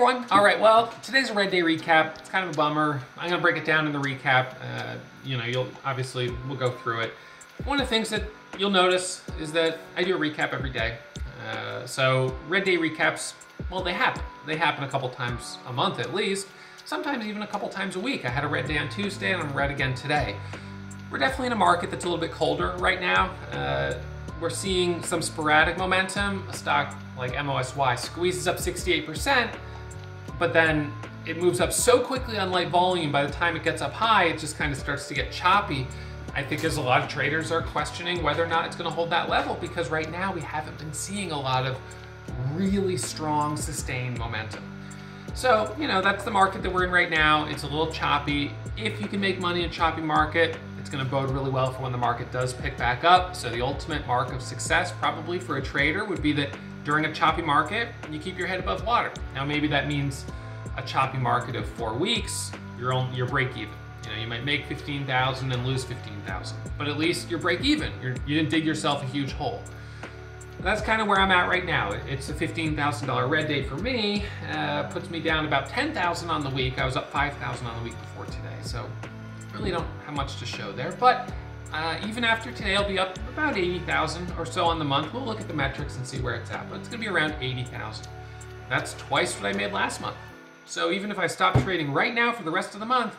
everyone. All right, well, today's a red day recap. It's kind of a bummer. I'm gonna break it down in the recap. We'll go through it. One of the things that you'll notice is that I do a recap every day. So red day recaps, well, they happen. They happen a couple times a month at least, sometimes even a couple times a week. I had a red day on Tuesday and I'm red again today. We're definitely in a market that's a little bit colder right now. We're seeing some sporadic momentum. A stock like NYSE squeezes up 68%, but then it moves up so quickly on light volume, by the time it gets up high, it just kind of starts to get choppy. I think as a lot of traders are questioning whether or not it's gonna hold that level, because right now we haven't been seeing a lot of really strong sustained momentum. So, that's the market that we're in right now. It's a little choppy. If you can make money in a choppy market, it's gonna bode really well for when the market does pick back up. So the ultimate mark of success probably for a trader would be that during a choppy market, you keep your head above water. Now maybe that means a choppy market of 4 weeks, you're break even. You might make 15,000 and lose 15,000, but at least you're break even. You didn't dig yourself a huge hole. That's kind of where I'm at right now. It's a $15,000 red day for me. Puts me down about 10,000 on the week. I was up 5,000 on the week before today, so really don't have much to show there. But even after today, I'll be up about 80,000 or so on the month. We'll look at the metrics and see where it's at, but it's gonna be around 80,000. That's twice what I made last month. So even if I stop trading right now for the rest of the month,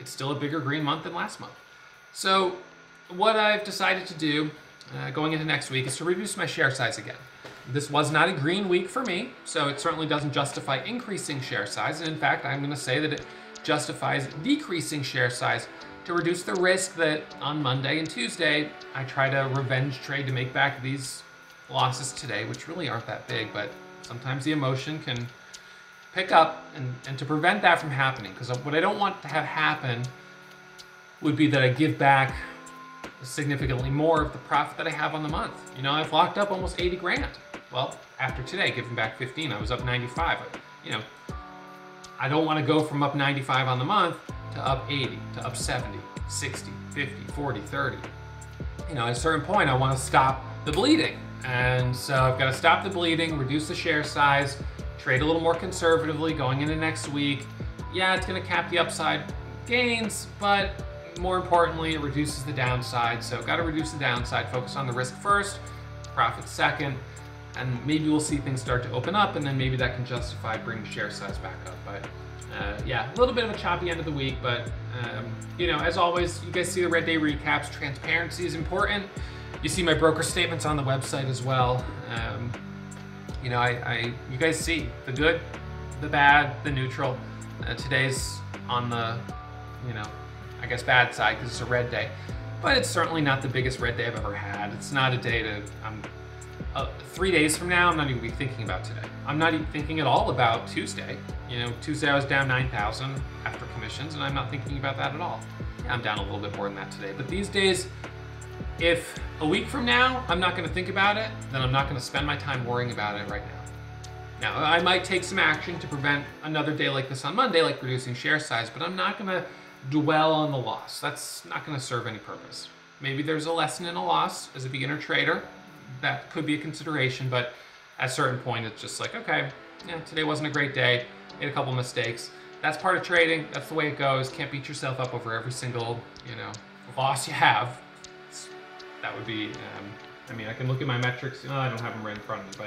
it's still a bigger green month than last month. So what I've decided to do going into next week is to reduce my share size again. This was not a green week for me, so it certainly doesn't justify increasing share size. And in fact, I'm gonna say that it justifies decreasing share size to reduce the risk that on Monday and Tuesday, I try to revenge trade to make back these losses today, which really aren't that big, but sometimes the emotion can pick up, and to prevent that from happening, because what I don't want to have happen would be that I give back significantly more of the profit that I have on the month. I've locked up almost 80 grand. Well, after today, giving back 15, I was up 95. I don't want to go from up 95 on the month to up 80, to up 70, 60, 50, 40, 30. At a certain point, I want to stop the bleeding. And so I've got to stop the bleeding, reduce the share size, trade a little more conservatively going into next week. Yeah, it's going to cap the upside gains, but more importantly, it reduces the downside. So got to reduce the downside, focus on the risk first, profit second, and maybe we'll see things start to open up, and then maybe that can justify bringing share size back up. But yeah, a little bit of a choppy end of the week, but as always, you guys see the red day recaps. Transparency is important. You see my broker statements on the website as well. You guys see the good, the bad, the neutral. Today's on the, I guess bad side because it's a red day, but it's certainly not the biggest red day I've ever had. It's not a day to, 3 days from now, I'm not even be thinking about today. I'm not even thinking at all about Tuesday. Tuesday I was down 9,000 after commissions, and I'm not thinking about that at all. Yeah, I'm down a little bit more than that today, but these days, if a week from now I'm not going to think about it, then I'm not going to spend my time worrying about it right now. Now, I might take some action to prevent another day like this on Monday, like reducing share size, but I'm not going to dwell on the loss. That's not going to serve any purpose. Maybe there's a lesson in a loss as a beginner trader. That could be a consideration, but at a certain point, it's just like, okay, yeah, today wasn't a great day, made a couple mistakes. That's part of trading. That's the way it goes. Can't beat yourself up over every single, loss you have. That would be, I can look at my metrics. I don't have them right in front of me,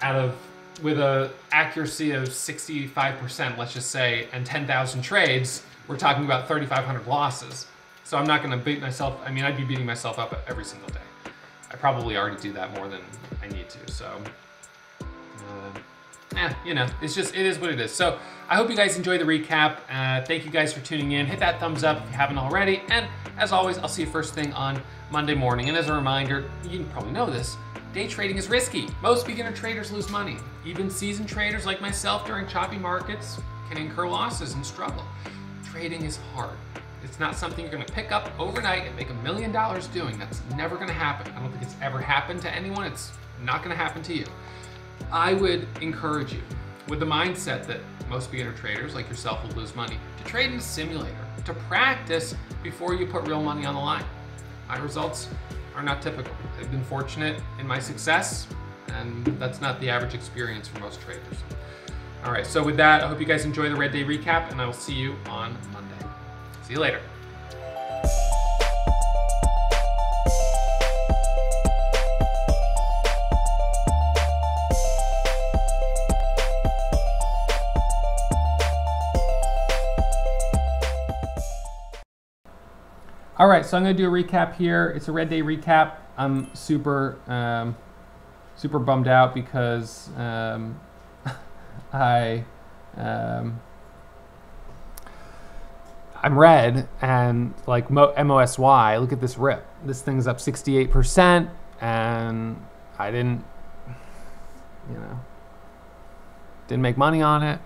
but with a accuracy of 65%, let's just say, and 10,000 trades, we're talking about 3,500 losses. So I'm not going to beat myself. I'd be beating myself up every single day. I probably already do that more than I need to. So, it is what it is. So I hope you guys enjoyed the recap. Thank you guys for tuning in. Hit that thumbs up if you haven't already. And as always, I'll see you first thing on Monday morning. And as a reminder, you probably know this, day trading is risky. Most beginner traders lose money. Even seasoned traders like myself during choppy markets can incur losses and struggle. Trading is hard. It's not something you're going to pick up overnight and make $1 million doing. That's never going to happen. I don't think it's ever happened to anyone. It's not going to happen to you. I would encourage you, with the mindset that most beginner traders like yourself will lose money, to trade in a simulator, to practice before you put real money on the line. My results are not typical. I've been fortunate in my success, and that's not the average experience for most traders. All right, so with that, I hope you guys enjoy the red day recap, and I will see you on Monday. See you later. All right, so I'm gonna do a recap here. It's a red day recap. I'm super bummed out because I'm red, and like MOSY, look at this rip. This thing's up 68%, and I didn't make money on it.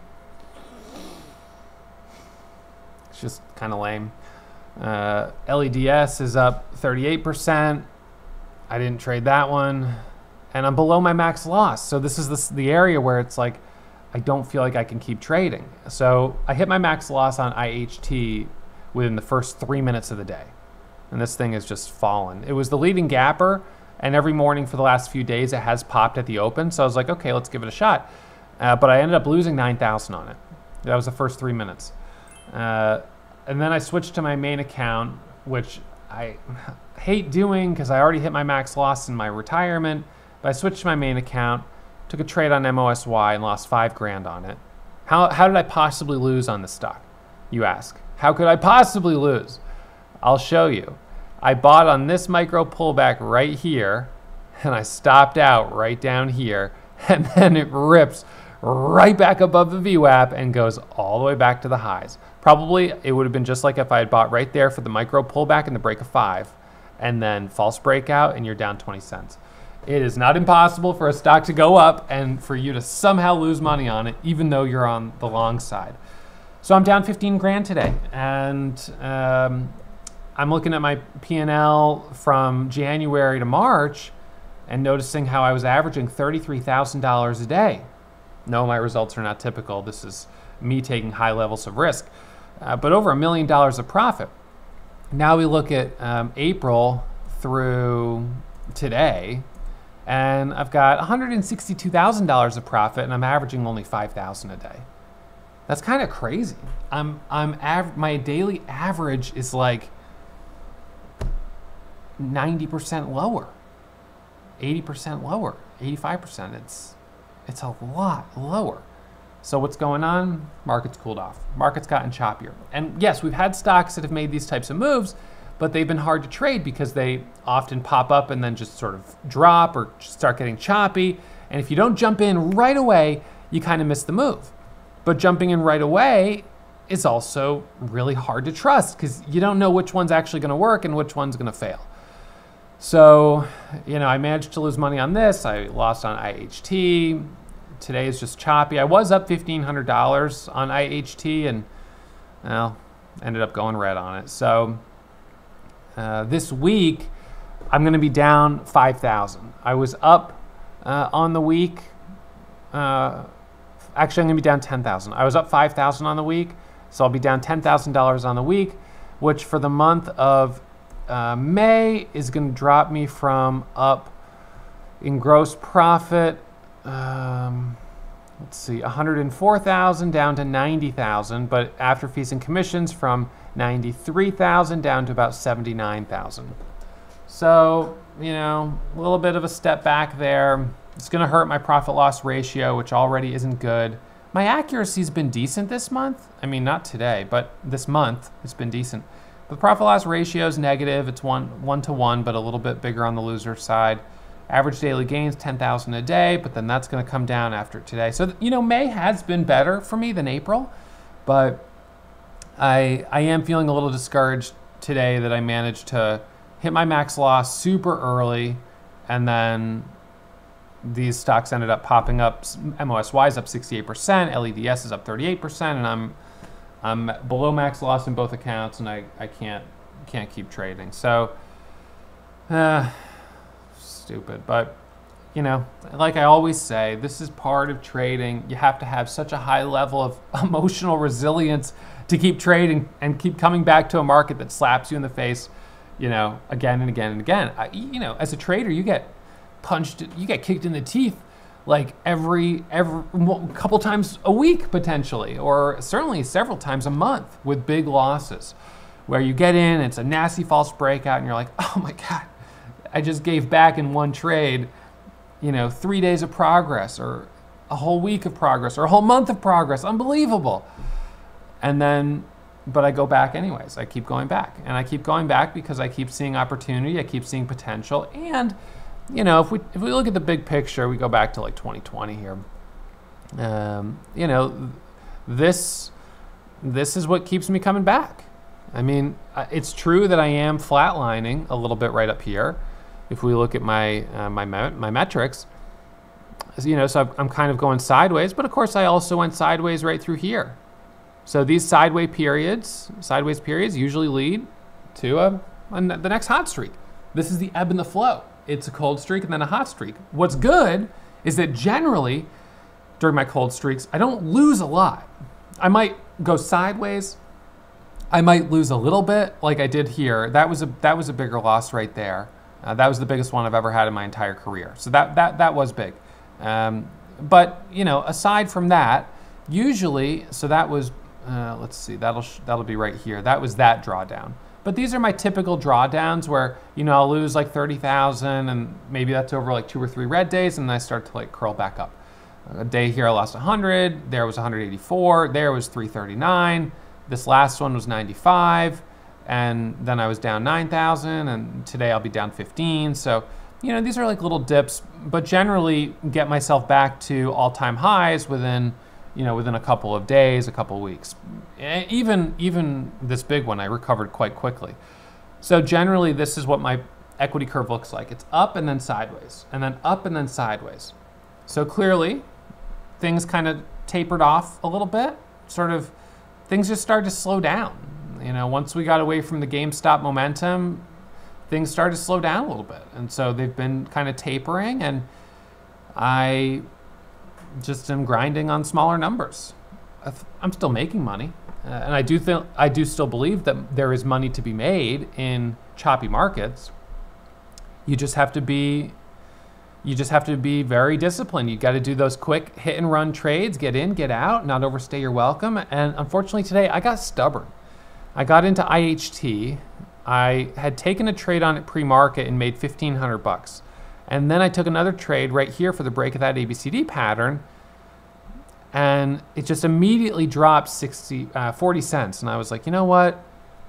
It's just kind of lame. LEDS is up 38%. I didn't trade that one, and I'm below my max loss. So this is the area where it's like I don't feel like I can keep trading. So I hit my max loss on IHT within the first 3 minutes of the day, and this thing has just fallen. It was the leading gapper, and every morning for the last few days it has popped at the open. So I was like, okay, let's give it a shot. But I ended up losing 9,000 on it. That was the first 3 minutes. And then I switched to my main account, which I hate doing because I already hit my max loss in my retirement. But I switched to my main account, took a trade on MOSY, and lost 5 grand on it. How did I possibly lose on this stock, you ask? How could I possibly lose? I'll show you. I bought on this micro pullback right here, and I stopped out right down here, and then it rips right back above the VWAP and goes all the way back to the highs. Probably it would have been just like if I had bought right there for the micro pullback and the break of 5, and then false breakout, and you're down 20 cents. It is not impossible for a stock to go up and for you to somehow lose money on it, even though you're on the long side. So I'm down 15 grand today, and I'm looking at my P&L from January to March and noticing how I was averaging $33,000 a day. No, my results are not typical. This is me taking high levels of risk, but over $1 million of profit. Now we look at April through today, and I've got $162,000 of profit, and I'm averaging only $5,000 a day. That's kind of crazy. My daily average is like 90% lower, 80% lower, 85%. It's a lot lower. So what's going on? Market's cooled off. Market's gotten choppier. And yes, we've had stocks that have made these types of moves, but they've been hard to trade because they often pop up and then just sort of drop or start getting choppy. And if you don't jump in right away, you kind of miss the move. But jumping in right away is also really hard to trust because you don't know which one's actually going to work and which one's going to fail. So, I managed to lose money on this. I lost on IHT. Today is just choppy. I was up $1,500 on IHT and, well, ended up going red on it. So this week, I'm going to be down 5,000. I was up on the week. Actually, I'm going to be down 10,000. I was up 5,000 on the week, so I'll be down $10,000 on the week, which for the month of May is going to drop me from up in gross profit, let's see, 104,000 down to 90,000, but after fees and commissions from 93,000 down to about 79,000. So, a little bit of a step back there. It's going to hurt my profit loss ratio, which already isn't good. My accuracy's been decent this month. I mean, not today, but this month it's been decent. The profit loss ratio is negative. It's one to one, but a little bit bigger on the loser side. Average daily gains, 10,000 a day, but then that's going to come down after today. So, May has been better for me than April, but I am feeling a little discouraged today that I managed to hit my max loss super early, and then these stocks ended up popping up. MOSY is up 68%, LEDS is up 38%, and I'm below max loss in both accounts, and I can't keep trading. So, stupid. But, like I always say, this is part of trading. You have to have such a high level of emotional resilience to keep trading and keep coming back to a market that slaps you in the face, again and again and again. As a trader, you get punched, you get kicked in the teeth like every couple times a week potentially, or certainly several times a month with big losses, where you get in, it's a nasty false breakout, and you're like, oh my God, I just gave back in one trade, 3 days of progress, or a whole week of progress, or a whole month of progress, unbelievable. And then, but I go back anyways. I keep going back, and I keep going back because I keep seeing opportunity, I keep seeing potential, and if we look at the big picture, we go back to like 2020 here. This is what keeps me coming back. I mean, it's true that I am flatlining a little bit right up here. If we look at my metrics, so I'm kind of going sideways, but of course I also went sideways right through here. So these sideways periods usually lead to the next hot streak. This is the ebb and the flow. It's a cold streak and then a hot streak. What's good is that generally during my cold streaks, I don't lose a lot. I might go sideways. I might lose a little bit like I did here. That was a bigger loss right there. That was the biggest one I've ever had in my entire career. So that was big. But aside from that, usually, so that was, let's see, that'll be right here. That was that drawdown. But these are my typical drawdowns where, I'll lose like 30,000, and maybe that's over like 2 or 3 red days, and then I start to like curl back up. A day here I lost 100, there was 184, there was 339, this last one was 95, and then I was down 9,000, and today I'll be down 15. So, these are like little dips, but generally get myself back to all-time highs within a couple of days, a couple of weeks. Even this big one, I recovered quite quickly. So generally, this is what my equity curve looks like. It's up and then sideways, and then up and then sideways. So clearly, things kind of tapered off a little bit. Things just started to slow down. Once we got away from the GameStop momentum, things started to slow down a little bit. And so they've been kind of tapering, and I just am grinding on smaller numbers. I'm still making money, and I do still believe that there is money to be made in choppy markets. You just have to be very disciplined. You got to do those quick hit and run trades, get in, get out, not overstay your welcome. And unfortunately today I got stubborn. I got into IHT. I had taken a trade on it pre-market and made 1,500 bucks. And then I took another trade right here for the break of that ABCD pattern, and it just immediately dropped 40 cents. And I was like, you know what?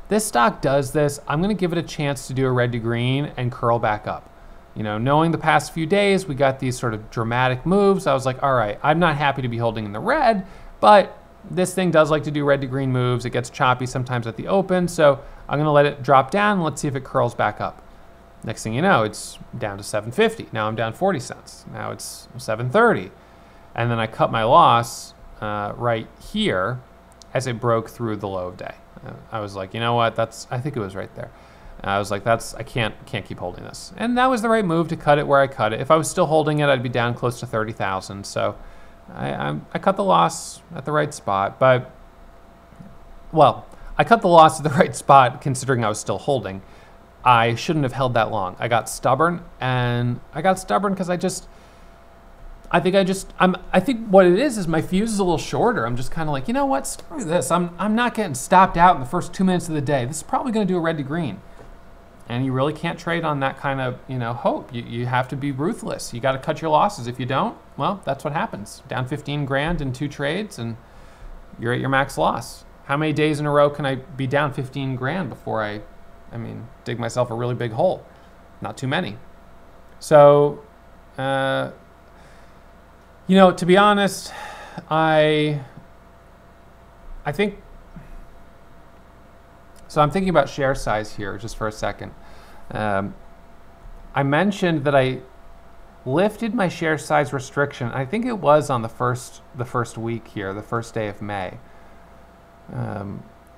This stock does this. I'm going to give it a chance to do a red to green and curl back up. Knowing the past few days, we got these sort of dramatic moves. I was like, all right, I'm not happy to be holding in the red, but this thing does like to do red to green moves. It gets choppy sometimes at the open, so I'm going to let it drop down. And let's see if it curls back up. Next thing you know, it's down to 750. Now I'm down 40 cents. Now it's 730. And then I cut my loss right here as it broke through the low of day. I was like, you know what? I think it was right there. I was like, I can't keep holding this. And that was the right move to cut it where I cut it. If I was still holding it, I'd be down close to 30,000. So I cut the loss at the right spot. But, well, I cut the loss at the right spot considering I was still holding. I shouldn't have held that long. I got stubborn, and I got stubborn because I think what it is my fuse is a little shorter. I'm just kind of like, you know what, screw this. I'm not getting stopped out in the first 2 minutes of the day. This is probably going to do a red to green. And you really can't trade on that kind of, hope. You have to be ruthless. You got to cut your losses. If you don't, well, that's what happens. Down 15 grand in 2 trades, and you're at your max loss. How many days in a row can I be down 15 grand before I dig myself a really big hole? Not too many. So, to be honest, I think, so I'm thinking about share size here just for a second. I mentioned that I lifted my share size restriction. I think it was on the first week here, the first day of May.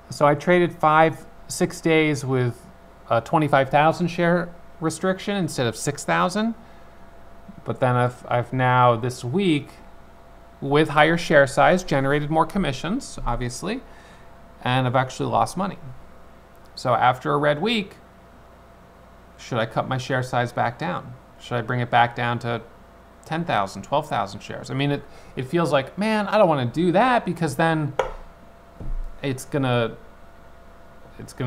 So I traded 5-6 days with a 25,000 share restriction instead of 6,000. But then I've now this week, with higher share size, generated more commissions, obviously, and I've actually lost money. So after a red week, should I cut my share size back down? Should I bring it back down to 10,000, 12,000 shares. I mean, it feels like, man, I don't want to do that because then it's gonna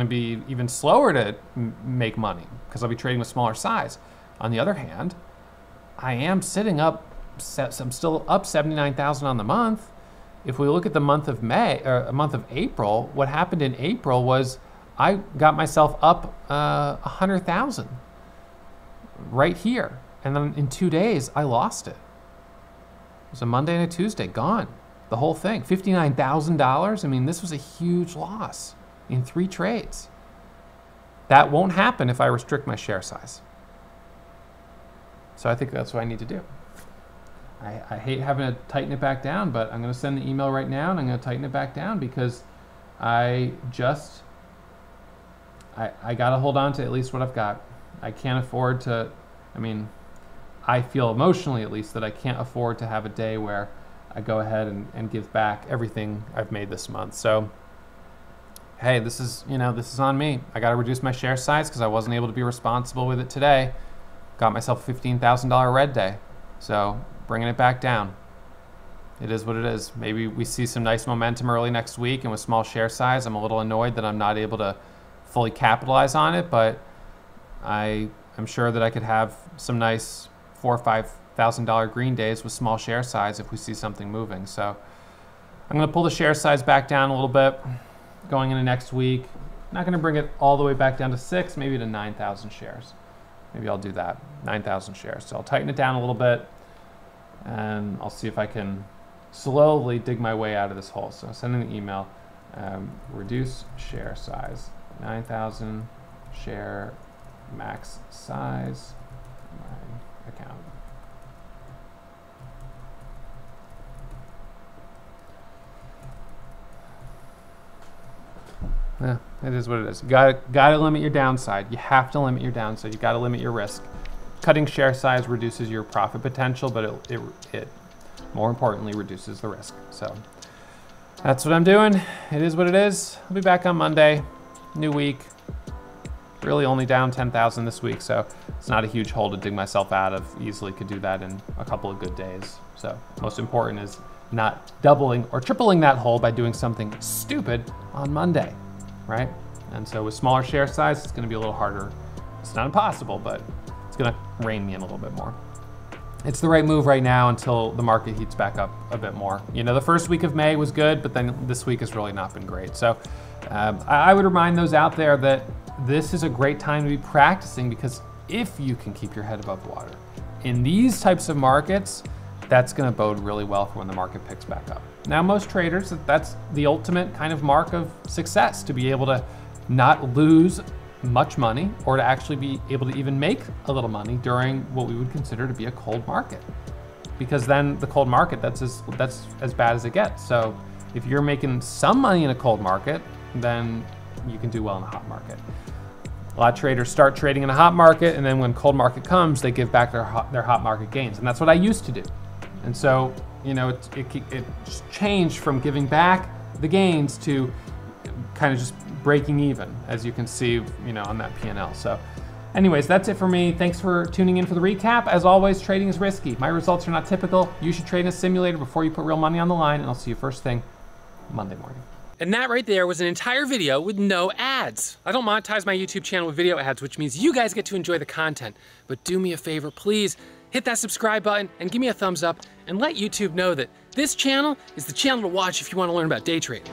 be even slower to make money because I'll be trading with smaller size. On the other hand, I am sitting up, I'm still up 79,000 on the month. If we look at the month of April, what happened in April was I got myself up 100,000 right here. And then in 2 days, I lost it. It was a Monday and a Tuesday, gone. The whole thing, $59,000. I mean, this was a huge loss in 3 trades. That won't happen if I restrict my share size. So I think that's what I need to do. I hate having to tighten it back down, but I'm going to send the email right now and I'm going to tighten it back down because I got to hold on to at least what I've got. I can't afford to, I mean, I feel emotionally at least that I can't afford to have a day where I go ahead and give back everything I've made this month. So, hey, this is on me. I got to reduce my share size because I wasn't able to be responsible with it today. Got myself a $15,000 red day. So bringing it back down. It is what it is. Maybe we see some nice momentum early next week, and with small share size, I'm a little annoyed that I'm not able to fully capitalize on it, but I'm sure that I could have some nice $4,000 or $5,000 green days with small share size if we see something moving. So I'm going to pull the share size back down a little bit going into next week. Not going to bring it all the way back down to 6, maybe to 9,000 shares. Maybe I'll do that, 9,000 shares. So I'll tighten it down a little bit, and I'll see if I can slowly dig my way out of this hole. So send an email, reduce share size, 9,000 share max size, my account. Yeah, it is what it is. You gotta limit your downside. You have to limit your downside. You gotta limit your risk. Cutting share size reduces your profit potential, but it more importantly reduces the risk. So that's what I'm doing. It is what it is. I'll be back on Monday. New week. Really only down 10,000 this week, so it's not a huge hole to dig myself out of. Easily could do that in a couple of good days. So most important is not doubling or tripling that hole by doing something stupid on Monday, right? And so with smaller share size, it's gonna be a little harder. It's not impossible, but it's gonna rein me in a little bit more. It's the right move right now until the market heats back up a bit more. You know, the first week of May was good, but then this week has really not been great. So I would remind those out there that this is a great time to be practicing, because if you can keep your head above water in these types of markets, that's gonna bode really well for when the market picks back up. Now, most traders, that's the ultimate kind of mark of success, to be able to not lose much money or to actually be able to even make a little money during what we would consider to be a cold market. Because then the cold market, that's as bad as it gets. So if you're making some money in a cold market, then you can do well in a hot market. A lot of traders start trading in a hot market, and then when cold market comes, they give back their hot market gains. And that's what I used to do. And so, you know, it changed from giving back the gains to kind of just breaking even, as you can see, you know, on that P&L. So anyways, that's it for me. Thanks for tuning in for the recap. As always, trading is risky. My results are not typical. You should trade in a simulator before you put real money on the line, and I'll see you first thing Monday morning. And that right there was an entire video with no ads. I don't monetize my YouTube channel with video ads, which means you guys get to enjoy the content. But do me a favor, please hit that subscribe button and give me a thumbs up and let YouTube know that this channel is the channel to watch if you want to learn about day trading.